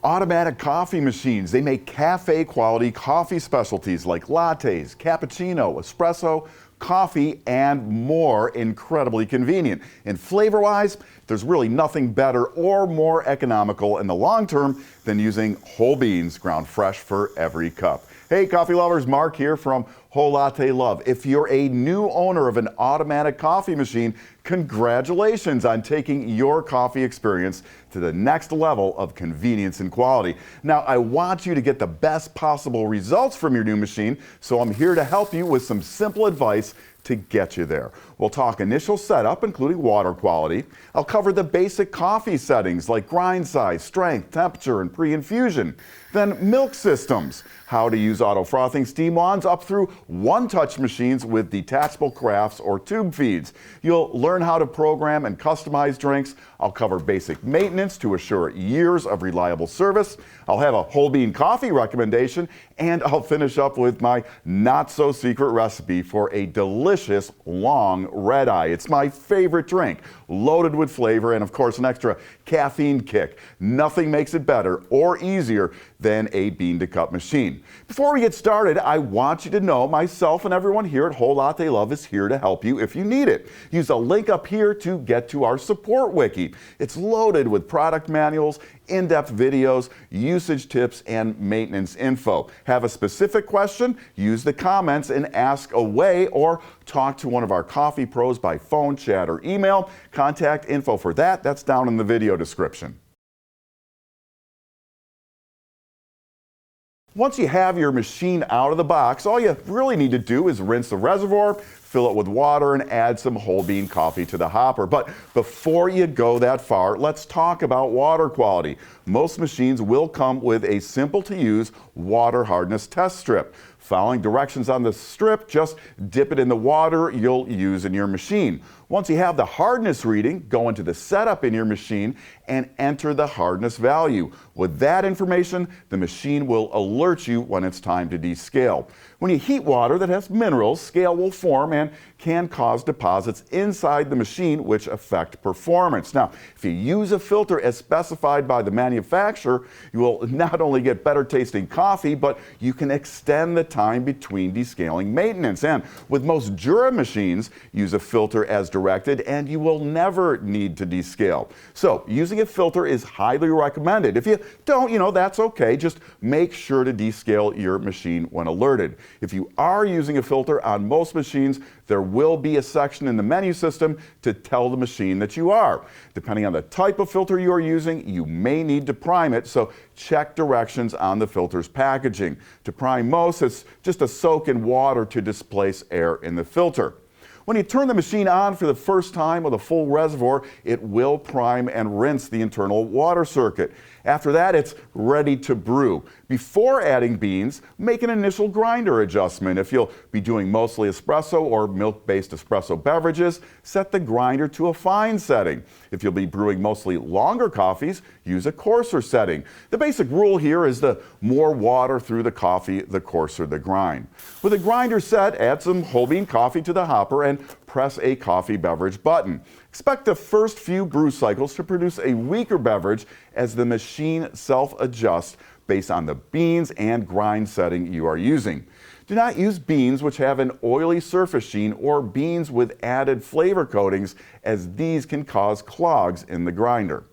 Automatic coffee machines, they make cafe quality coffee specialties like lattes, cappuccino, espresso, coffee, and more incredibly convenient. And flavor-wise, there's really nothing better or more economical in the long term than using whole beans ground fresh for every cup. Hey coffee lovers, Mark here from Whole Latte Love. If you're a new owner of an automatic coffee machine, congratulations on taking your coffee experience to the next level of convenience and quality. Now, I want you to get the best possible results from your new machine, so I'm here to help you with some simple advice to get you there. We'll talk initial setup, including water quality. I'll cover the basic coffee settings like grind size, strength, temperature, and pre-infusion. Then milk systems, how to use auto frothing steam wands up through one-touch machines with detachable carafes or tube feeds. You'll learn how to program and customize drinks. I'll cover basic maintenance to assure years of reliable service. I'll have a whole bean coffee recommendation, and I'll finish up with my not-so-secret recipe for a delicious long red eye. It's my favorite drink, loaded with flavor and, of course, an extra caffeine kick. Nothing makes it better or easier than a bean-to-cup machine. Before we get started, I want you to know myself and everyone here at Whole Latte Love is here to help you if you need it. Use a link up here to get to our support wiki. It's loaded with product manuals, in-depth videos, usage tips, and maintenance info. Have a specific question? Use the comments and ask away, or talk to one of our coffee pros by phone, chat, or email. Contact info for that's down in the video description. Once you have your machine out of the box, all you really need to do is rinse the reservoir, fill it with water, and add some whole bean coffee to the hopper. But before you go that far, let's talk about water quality. Most machines will come with a simple to use water hardness test strip. Following directions on the strip, just dip it in the water you'll use in your machine. Once you have the hardness reading, go into the setup in your machine and enter the hardness value. With that information, the machine will alert you when it's time to descale. When you heat water that has minerals, scale will form and can cause deposits inside the machine which affect performance. Now, if you use a filter as specified by the manufacturer, you will not only get better tasting coffee, but you can extend the time between descaling maintenance. And with most Jura machines, use a filter as directed and you will never need to descale. So using a filter is highly recommended. If you don't, that's okay. Just make sure to descale your machine when alerted. If you are using a filter on most machines, there will be a section in the menu system to tell the machine that you are. Depending on the type of filter you are using, you may need to prime it, so check directions on the filter's packaging. To prime most, it's just a soak in water to displace air in the filter. When you turn the machine on for the first time with a full reservoir, it will prime and rinse the internal water circuit. After that, it's ready to brew. Before adding beans, make an initial grinder adjustment. If you'll be doing mostly espresso or milk-based espresso beverages, set the grinder to a fine setting. If you'll be brewing mostly longer coffees, use a coarser setting. The basic rule here is the more water through the coffee, the coarser the grind. With a grinder set, add some whole bean coffee to the hopper and press a coffee beverage button. Expect the first few brew cycles to produce a weaker beverage as the machine self-adjusts based on the beans and grind setting you are using. Do not use beans which have an oily surface sheen or beans with added flavor coatings, as these can cause clogs in the grinder.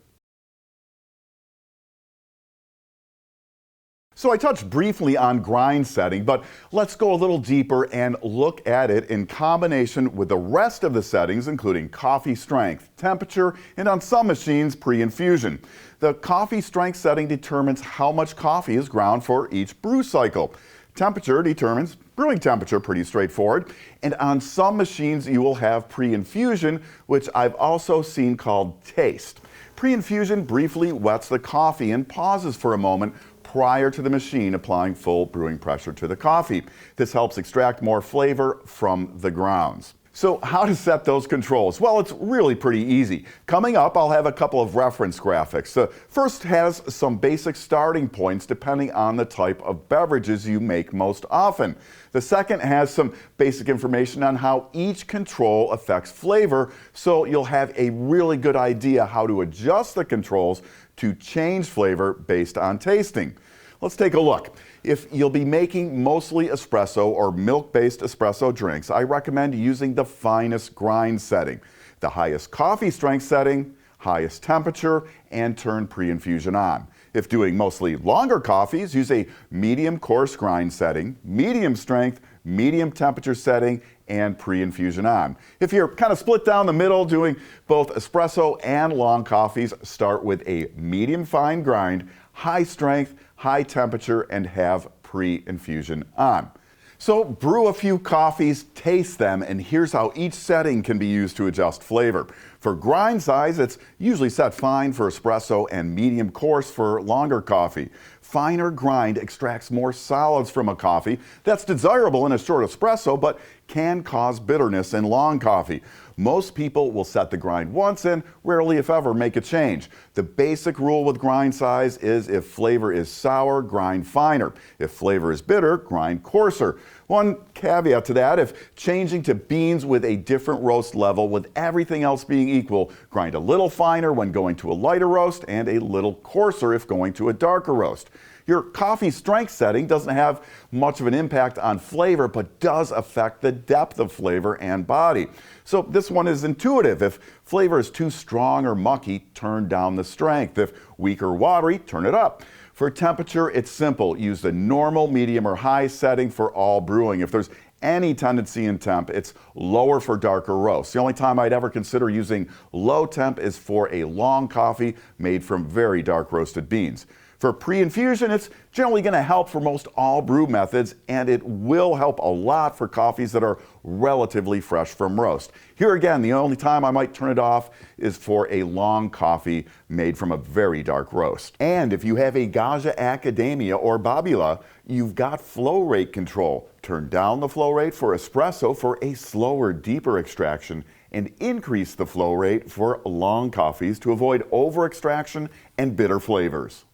So I touched briefly on grind setting, but let's go a little deeper and look at it in combination with the rest of the settings, including coffee strength, temperature, and on some machines, pre-infusion. The coffee strength setting determines how much coffee is ground for each brew cycle. Temperature determines brewing temperature, pretty straightforward. And on some machines, you will have pre-infusion, which I've also seen called taste. Pre-infusion briefly wets the coffee and pauses for a moment prior to the machine applying full brewing pressure to the coffee. This helps extract more flavor from the grounds. So how to set those controls? Well, it's really pretty easy. Coming up, I'll have a couple of reference graphics. The first has some basic starting points depending on the type of beverages you make most often. The second has some basic information on how each control affects flavor, so you'll have a really good idea how to adjust the controls to change flavor based on tasting. Let's take a look. If you'll be making mostly espresso or milk-based espresso drinks, I recommend using the finest grind setting, the highest coffee strength setting, highest temperature, and turn pre-infusion on. If doing mostly longer coffees, use a medium coarse grind setting, medium strength, medium temperature setting, and pre-infusion on. If you're kind of split down the middle doing both espresso and long coffees, start with a medium fine grind, high strength, high temperature, and have pre-infusion on. So brew a few coffees, taste them, and here's how each setting can be used to adjust flavor. For grind size, it's usually set fine for espresso and medium coarse for longer coffee. Finer grind extracts more solids from a coffee. That's desirable in a short espresso, but can cause bitterness in long coffee. Most people will set the grind once and rarely, if ever, make a change. The basic rule with grind size is if flavor is sour, grind finer. If flavor is bitter, grind coarser. One caveat to that, if changing to beans with a different roast level with everything else being equal, grind a little finer when going to a lighter roast and a little coarser if going to a darker roast. Your coffee strength setting doesn't have much of an impact on flavor, but does affect the depth of flavor and body. So this one is intuitive. If flavor is too strong or mucky, turn down the strength. If weak or watery, turn it up. For temperature, it's simple. Use the normal, medium, or high setting for all brewing. If there's any tendency in temp, it's lower for darker roasts. The only time I'd ever consider using low temp is for a long coffee made from very dark roasted beans. For pre-infusion, it's generally going to help for most all brew methods, and it will help a lot for coffees that are relatively fresh from roast. Here again, the only time I might turn it off is for a long coffee made from a very dark roast. And if you have a Gaggia Academia or Babila, you've got flow rate control. Turn down the flow rate for espresso for a slower, deeper extraction, and increase the flow rate for long coffees to avoid over-extraction and bitter flavors.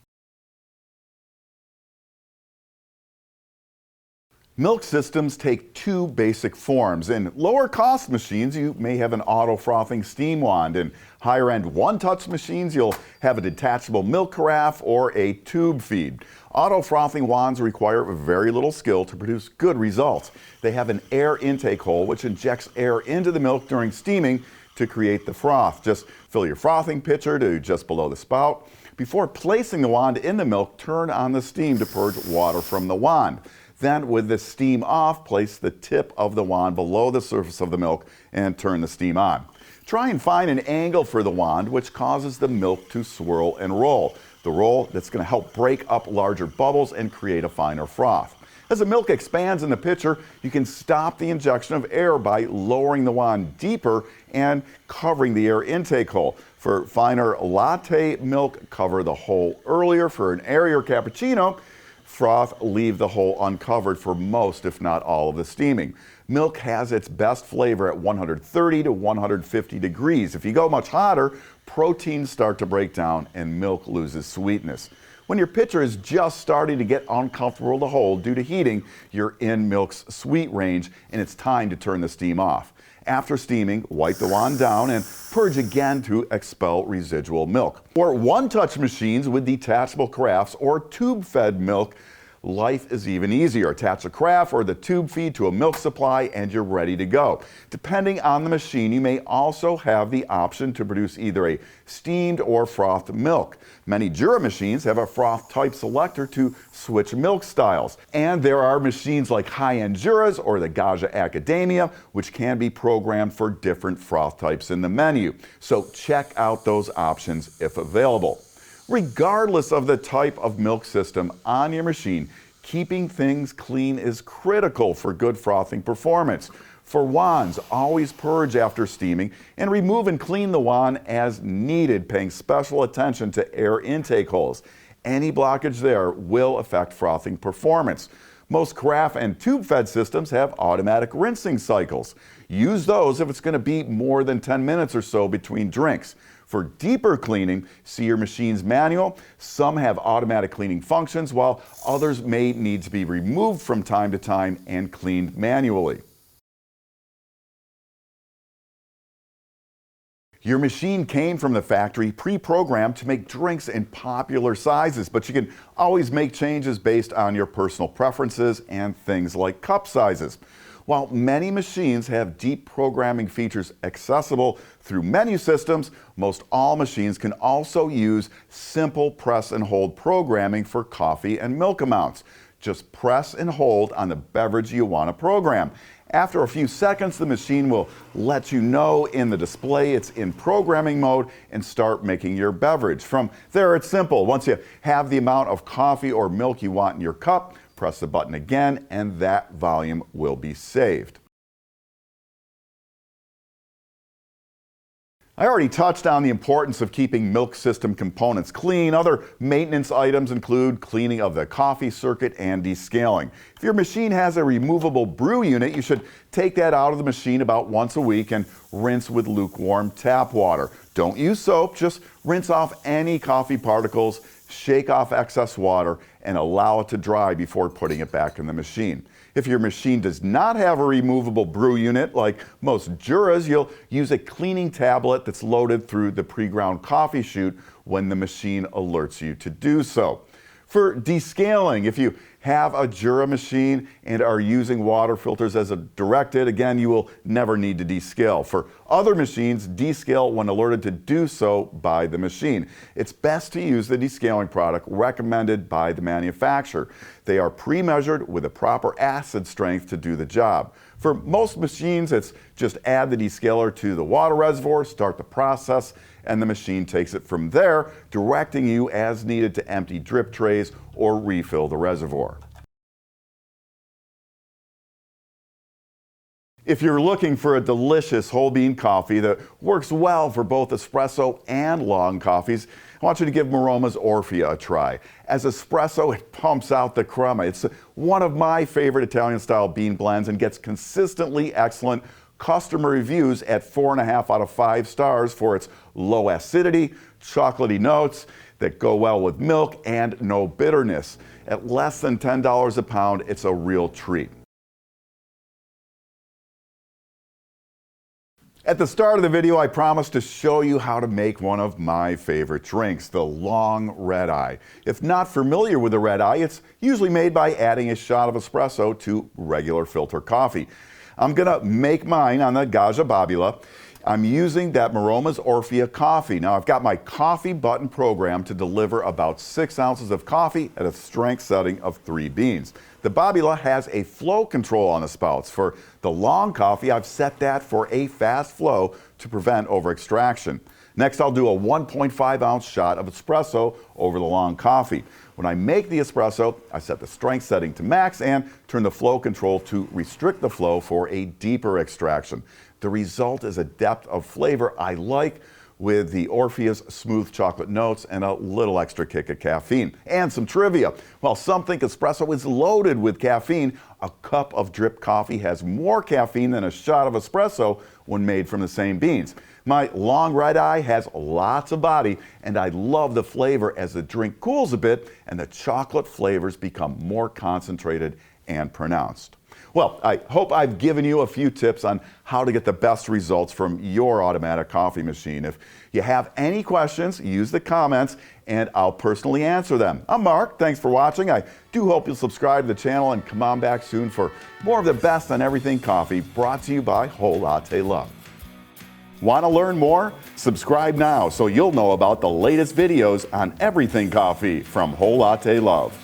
Milk systems take two basic forms. In lower cost machines, you may have an auto frothing steam wand. In higher end one-touch machines, you'll have a detachable milk carafe or a tube feed. Auto frothing wands require very little skill to produce good results. They have an air intake hole which injects air into the milk during steaming to create the froth. Just fill your frothing pitcher to just below the spout. Before placing the wand in the milk, turn on the steam to purge water from the wand. Then, with the steam off, place the tip of the wand below the surface of the milk and turn the steam on. Try and find an angle for the wand which causes the milk to swirl and roll. The roll that's going to help break up larger bubbles and create a finer froth. As the milk expands in the pitcher, you can stop the injection of air by lowering the wand deeper and covering the air intake hole. For finer latte milk, cover the hole earlier. For an airier cappuccino, froth, leave the hole uncovered for most, if not all, of the steaming. Milk has its best flavor at 130 to 150 degrees. If you go much hotter, proteins start to break down and milk loses sweetness. When your pitcher is just starting to get uncomfortable to hold due to heating, you're in milk's sweet range and it's time to turn the steam off. After steaming, wipe the wand down and purge again to expel residual milk. For one-touch machines with detachable carafes or tube-fed milk, life is even easier. Attach a carafe or the tube feed to a milk supply and you're ready to go. Depending on the machine, you may also have the option to produce either a steamed or frothed milk. Many Jura machines have a froth type selector to switch milk styles. And there are machines like high-end Juras or the Gaggia Academia, which can be programmed for different froth types in the menu. So check out those options if available. Regardless of the type of milk system on your machine, keeping things clean is critical for good frothing performance. For wands, always purge after steaming and remove and clean the wand as needed, paying special attention to air intake holes. Any blockage there will affect frothing performance. Most carafe and tube-fed systems have automatic rinsing cycles. Use those if it's going to be more than 10 minutes or so between drinks. For deeper cleaning, see your machine's manual. Some have automatic cleaning functions, while others may need to be removed from time to time and cleaned manually. Your machine came from the factory pre-programmed to make drinks in popular sizes, but you can always make changes based on your personal preferences and things like cup sizes. While many machines have deep programming features accessible through menu systems, most all machines can also use simple press and hold programming for coffee and milk amounts. Just press and hold on the beverage you want to program. After a few seconds, the machine will let you know in the display it's in programming mode and start making your beverage. From there, it's simple. Once you have the amount of coffee or milk you want in your cup, press the button again, and that volume will be saved. I already touched on the importance of keeping milk system components clean. Other maintenance items include cleaning of the coffee circuit and descaling. If your machine has a removable brew unit, you should take that out of the machine about once a week and rinse with lukewarm tap water. Don't use soap, just rinse off any coffee particles, shake off excess water, and allow it to dry before putting it back in the machine. If your machine does not have a removable brew unit, like most Juras, you'll use a cleaning tablet that's loaded through the pre-ground coffee chute when the machine alerts you to do so. For descaling, if you have a Jura machine and are using water filters as directed, again, you will never need to descale. For other machines, descale when alerted to do so by the machine. It's best to use the descaling product recommended by the manufacturer. They are pre-measured with a proper acid strength to do the job. For most machines, it's just add the descaler to the water reservoir, start the process, and the machine takes it from there, directing you as needed to empty drip trays or refill the reservoir. If you're looking for a delicious whole bean coffee that works well for both espresso and long coffees, I want you to give Maroma's Orfea a try. As espresso, it pumps out the crema. It's one of my favorite Italian-style bean blends and gets consistently excellent customer reviews at 4.5 out of 5 stars for its low acidity, chocolatey notes that go well with milk, and no bitterness. At less than $10 a pound, it's a real treat. At the start of the video, I promised to show you how to make one of my favorite drinks, the Long Red Eye. If not familiar with the Red Eye, it's usually made by adding a shot of espresso to regular filter coffee. I'm gonna make mine on the Gaggia Babila. I'm using that Maroma's Orfea coffee. Now I've got my coffee button programmed to deliver about 6 ounces of coffee at a strength setting of 3 beans. The Babila has a flow control on the spouts. For the long coffee, I've set that for a fast flow to prevent over extraction. Next, I'll do a 1.5 ounce shot of espresso over the long coffee. When I make the espresso, I set the strength setting to max and turn the flow control to restrict the flow for a deeper extraction. The result is a depth of flavor I like, with the Orfea's smooth chocolate notes and a little extra kick of caffeine. And some trivia. While some think espresso is loaded with caffeine, a cup of drip coffee has more caffeine than a shot of espresso when made from the same beans. My Long Red Eye has lots of body, and I love the flavor as the drink cools a bit and the chocolate flavors become more concentrated and pronounced. Well, I hope I've given you a few tips on how to get the best results from your automatic coffee machine. If you have any questions, use the comments and I'll personally answer them. I'm Mark. Thanks for watching. I do hope you'll subscribe to the channel and come on back soon for more of the best on everything coffee, brought to you by Whole Latte Love. Want to learn more? Subscribe now so you'll know about the latest videos on everything coffee from Whole Latte Love.